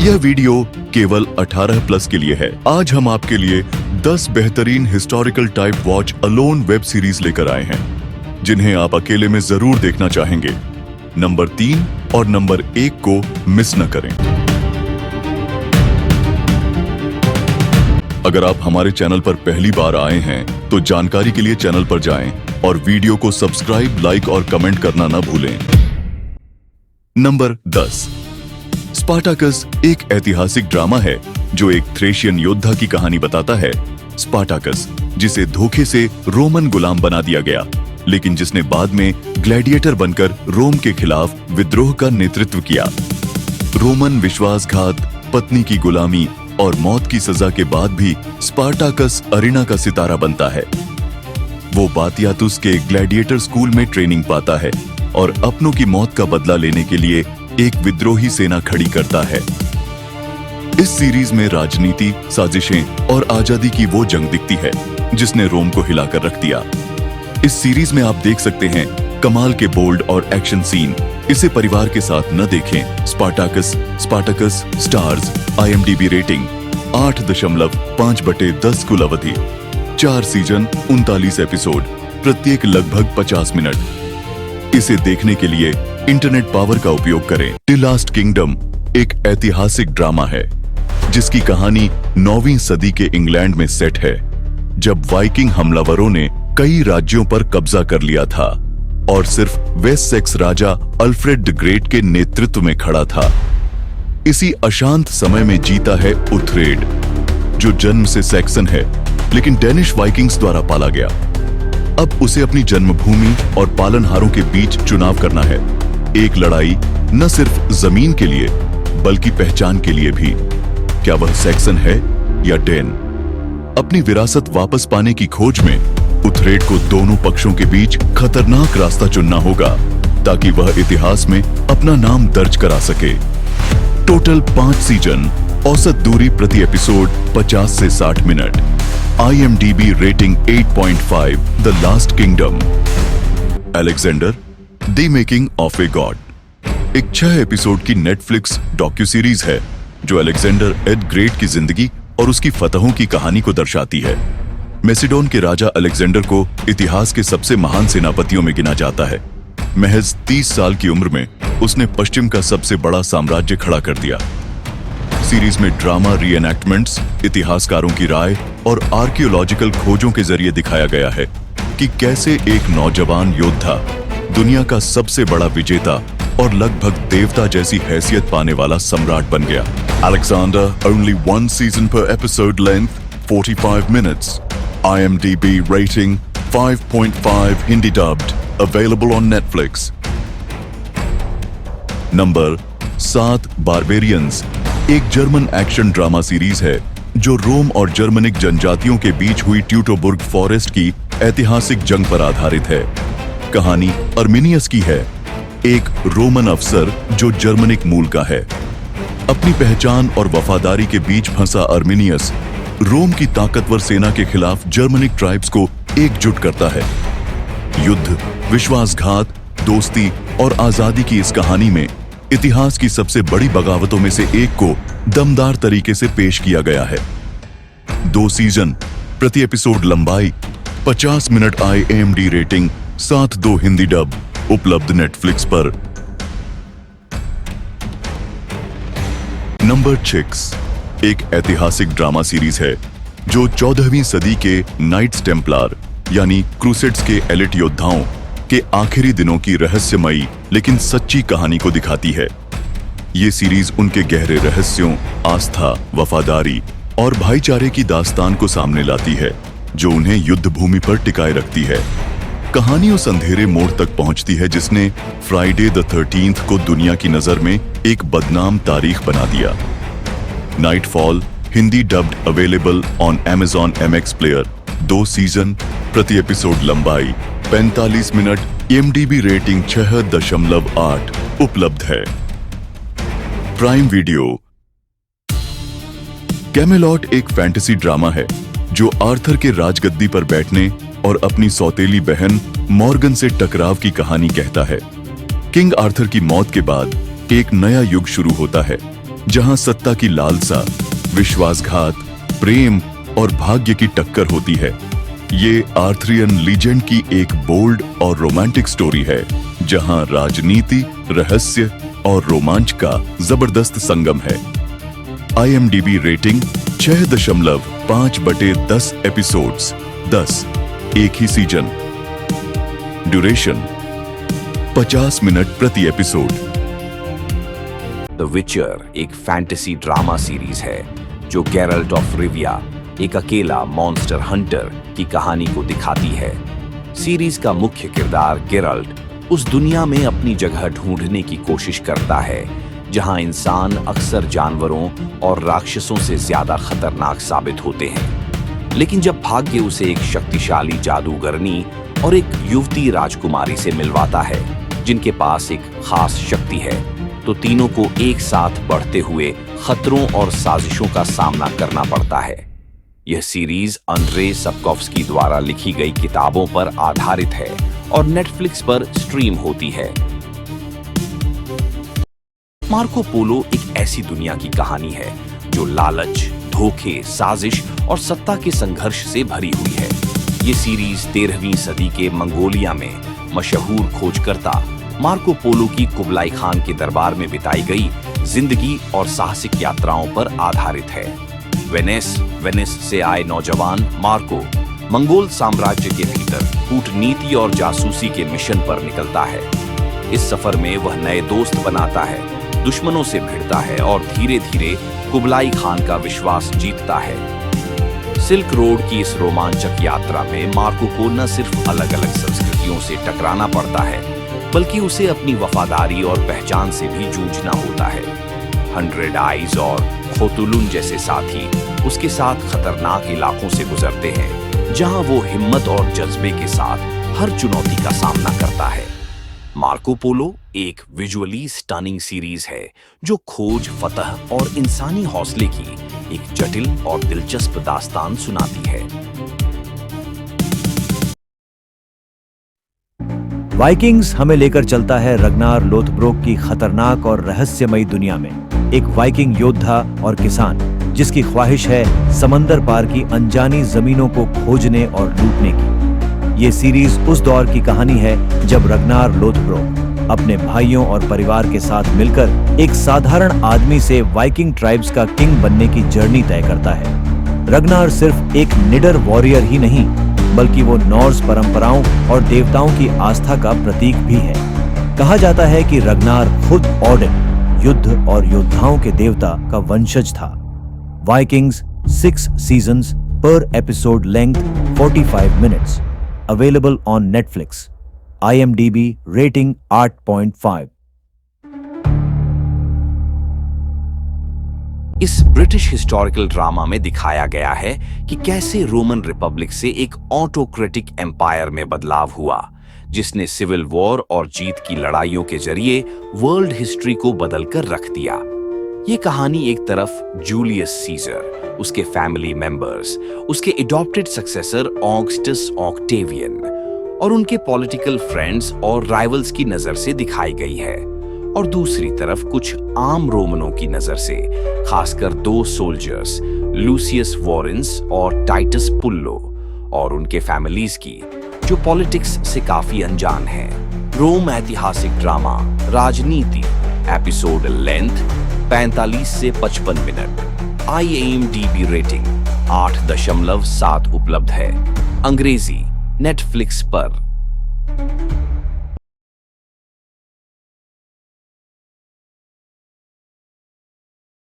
यह वीडियो केवल 18 प्लस के लिए है। आज हम आपके लिए 10 बेहतरीन historical type watch alone web series लेकर आए हैं, जिन्हें आप अकेले में जरूर देखना चाहेंगे। नंबर 3 और नंबर 1 को मिस न करें। अगर आप हमारे चैनल पर पहली बार आए हैं तो जानकारी के लिए चैनल पर जाएं और वीडियो को सब्सक्राइब, लाइक और कमेंट करना न भूलें। नंबर 10। स्पार्टाकस एक ऐतिहासिक ड्रामा है जो एक थ्रेशियन योद्धा की कहानी बताता है। स्पार्टाकस, जिसे धोखे से रोमन गुलाम बना दिया गया, लेकिन जिसने बाद में ग्लैडिएटर बनकर रोम के खिलाफ विद्रोह का नेतृत्व किया। रोमन विश्वासघात, पत्नी की गुलामी और मौत की सजा के बाद भी स्पार्टाकस अरीना का सितारा बनता है। वो बातियातुस के ग्लैडिएटर स्कूल में ट्रेनिंग पाता है और अपनों की मौत का बदला लेने के लिए एक विद्रोही सेना खड़ी करता है। इस सीरीज में राजनीति, साजिशें और आजादी की वो जंग दिखती है जिसने रोम को हिलाकर रख दिया। इस सीरीज में आप देख सकते हैं कमाल के बोल्ड और एक्शन सीन। इसे परिवार के साथ न देखें। स्पार्टाकस स्टार्स IMDb रेटिंग 8.5/10 कुल अवधि, 4 सीजन, 39 एपिसोड, प्रत्येक लगभग 50 मिनट। इसे देखने के लिए इंटरनेट पावर का उपयोग करें। द लास्ट किंगडम एक ऐतिहासिक ड्रामा है जिसकी कहानी 9वीं सदी के इंग्लैंड में सेट है, जब वाइकिंग हमलावरों ने कई राज्यों पर कब्जा कर लिया था और सिर्फ वेस्सेक्स राजा अल्फ्रेड द ग्रेट के नेतृत्व में खड़ा था। इसी अशांत समय में जीता है उथरेड, जो जन्म से सैक्सन है लेकिन डेनिश वाइकिंग्स द्वारा पाला गया। अब उसे अपनी जन्मभूमि और पालनहारों के बीच चुनाव करना है। एक लड़ाई न सिर्फ जमीन के लिए बल्कि पहचान के लिए भी। क्या वह सैक्सन है या डेन? अपनी विरासत वापस पाने की खोज में उथरेड को दोनों पक्षों के बीच खतरनाक रास्ता चुनना होगा ताकि वह इतिहास में अपना नाम दर्ज करा सके। टोटल 5 सीजन, औसत दूरी प्रति एपिसोड 50 से 60 minute. IMDb rating 8.5। The last kingdom. Alexander, the making of a god एक 6 एपिसोड की नेटफ्लिक्स डॉक्यू सीरीज है जो अलेक्जेंडर एड ग्रेट की जिंदगी और उसकी फतहों की कहानी को दर्शाती है। मैसिडोन के राजा अलेक्जेंडर को इतिहास के सबसे महान सेनापतियों में गिना जाता है। महज 30 साल की उम्र में उसने पश्चिम का सबसे बड़ा साम्राज्य खड़ा कर दिया। सीरीज में ड्रामा, रीएनैक्टमेंट्स, इतिहासकारों की राय और आर्कियोलॉजिकल खोजों के जरिए दिखाया गया है कि कैसे एक नौजवान योद्धा दुनिया का सबसे बड़ा विजेता और लगभग देवता जैसी हैसियत पाने वाला सम्राट बन गया। Alexander, only 1 season per episode length, 45 minutes. IMDb rating 5.5 Hindi dubbed, available on Netflix. Number 7। Barbarians एक जर्मन एक्शन ड्रामा सीरीज है जो रोम और जर्मनिक जनजातियों के बीच हुई ट्यूटोबुर्ग फॉरेस्ट की ऐतिहासिक जंग पर आधारित है। कहानी अर्मिनियस की है, एक रोमन अफसर जो जर्मनिक मूल का है। अपनी पहचान और वफादारी के बीच फंसा अर्मिनियस रोम की ताकतवर सेना के खिलाफ जर्मनिक ट्राइब्स को एकजुट करता है। युद्ध, विश्वासघात, दोस्ती और आजादी की इस कहानी में इतिहास की सबसे बड़ी बगावतों में से एक को दमदार तरीके से पेश किया गया है। 2 सीजन, प्रति एपिसोड लंबाई 50 minute. IMDb rating 7.2 Hindi dub, उपलब्ध नेटफ्लिक्स पर। नंबर 6 एक ऐतिहासिक ड्रामा सीरीज है जो 14वीं सदी के नाइट्स टेम्पलार यानी क्रूसेड्स के एलिट योद्धाओं के आखिरी दिनों की रहस्यमयी लेकिन सच्ची कहानी को दिखाती है। ये सीरीज उनके गहरे रहस्यों, आस्था, वफादारी और भाईचारे की दास्तान को सामने लाती है जो उन्हें युद्ध भूमि पर टिकाए रखती है। कहानी उस अंधेरे मोड़ तक पहुंचती है जिसने फ्राइडे द 13th को दुनिया की नजर में एक बदनाम तारीख बना दिया। Nightfall Hindi dubbed, available on Amazon MX player. 2 season, प्रति एपिसोड लंबाई 45 मिनट। IMDb रेटिंग 6.8 उपलब्ध है। Prime video. कैमेलॉट एक फैंटेसी ड्रामा है जो आर्थर के राजगद्दी पर बैठने और अपनी सौतेली बहन मॉर्गन से टकराव की कहानी कहता है। किंग आर्थर की मौत के बाद एक नया युग शुरू होता है जहां सत्ता की लालसा, विश्वासघात, प्रेम और भाग्य की टक्कर होती है। ये आर्थरियन लीजेंड की एक बोल्ड और रोमांटिक स्टोरी है, जहां राजनीति, रहस्य और रोमांच का जबरदस्त संगम है। IMDb रेटिंग 6.5/10 एपिसोड्स, 10 एक ही सीजन। ड्यूरेशन 50 मिनट प्रति एपिसोड। द विचर एक फैंटेसी ड्रामा सीरीज है जो गेरल्ट ऑफ रिविया, एक अकेला मॉन्स्टर हंटर की कहानी को दिखाती है। सीरीज का मुख्य किरदार गेरल्ट उस दुनिया में अपनी जगह ढूंढने की कोशिश करता है जहां इंसान अक्सर जानवरों और राक्षसों से ज्यादा खतरनाक साबित होते हैं। लेकिन जब भाग्य उसे एक शक्तिशाली जादूगरनी और एक युवती राजकुमारी से मिलवाता है जिनके पास एक खास शक्ति है, तो तीनों को एक साथ बढ़ते हुए खतरों और साजिशों का सामना करना पड़ता है। यह सीरीज अंद्रे सप्कोव्स्की द्वारा लिखी गई किताबों पर आधारित है और नेटफ्लिक्स पर स्ट्रीम होती है। मार्को पोलो एक ऐसी दुनिया की कहानी है जो लालच, धोखे, साजिश और सत्ता के संघर्ष से भरी हुई है। ये सीरीज 13वीं सदी के मंगोलिया में मशहूर खोजकर्ता मार्को पोलो की कुबलाई खान के दरबार में बिताई गई जिंदगी और साहसिक यात्राओं पर आधारित है। वेनिस से आए नौजवान मार्को मंगोल साम्राज्य के भीतर कूटनीति और जासूसी के मिशन पर निकलता है। इस सफर में वह नए दोस्त बनाता है, दुश्मनों से भिड़ता है और धीरे धीरे कुबलाई खान का विश्वास जीतता है। सिल्क रोड की इस रोमांचक यात्रा में मार्को को न सिर्फ अलग अलग संस्कृतियों से टकराना पड़ता है, बल्कि उसे अपनी वफादारी और पहचान से भी जूझना होता है। 100 आइज और खोतुलुन जैसे साथी उसके साथ खतरनाक इलाकों से गुजरते हैं, जहां वो हिम्मत और जज्बे के साथ हर चुनौती का सामना करता है। मार्को पोलो एक विजुअली स्टनिंग सीरीज है जो खोज, फतह और इंसानी हौसले की एक जटिल और दिलचस्प दास्तान सुनाती है। वाइकिंग्स हमें लेकर चलता है रग्नार लोथब्रोक की खतरनाक और रहस्यमयी दुनिया में। एक वाइकिंग योद्धा और किसान जिसकी ख्वाहिश है समंदर पार की अनजानी जमीनों को खोजने और लूटने की। ये सीरीज उस दौर की कहानी है जब रग्नार लोथब्रोक अपने भाइयों और परिवार के साथ मिलकर एक साधारण आदमी से वाइकिंग ट्राइब्स का किंग बनने की जर्नी तय करता है। रग्नार सिर्फ एक निडर वॉरियर ही नहीं, बल्कि वो नॉर्स परंपराओं और देवताओं की आस्था का प्रतीक भी है। कहा जाता है कि रग्नार खुद ओडिन, युद्ध और योद्धाओं के देवता का वंशज था। Vikings 6 seasons per episode length 45 minutes. Available on Netflix. IMDb rating 8.5. इस ब्रिटिश हिस्टोरिकल ड्रामा में दिखाया गया है कि कैसे रोमन रिपब्लिक से एक ऑटोक्रेटिक एम्पायर में बदलाव हुआ, जिसने सिविल वॉर और जीत की लड़ाइयों के जरिए वर्ल्ड हिस्ट्री को बदलकर रख दिया। ये कहानी एक तरफ जूलियस सीजर, उसके फैमिली मेंबर्स, उसके एडॉप्टेड सक्सेसर ऑगस्टस ऑक्टेवियन और उनके पॉलिटिकल फ्रेंड्स और राइवल्स की नजर से दिखाई गई है, और दूसरी तरफ कुछ आम रोमनों की नजर से, खासकर 2 सोल्जर्स लूसियस वॉरेंस और टाइटस पुल्लो और उनके फैमिलीज की, जो पॉलिटिक्स से काफी अनजान हैं। रोम ऐतिहासिक ड्रामा, राजनीति, एपिसोड लेंथ 45 से 55 मिनट। IMDb रेटिंग 8.7 उपलब्ध है। अंग्रेजी नेटफ्लिक्स पर।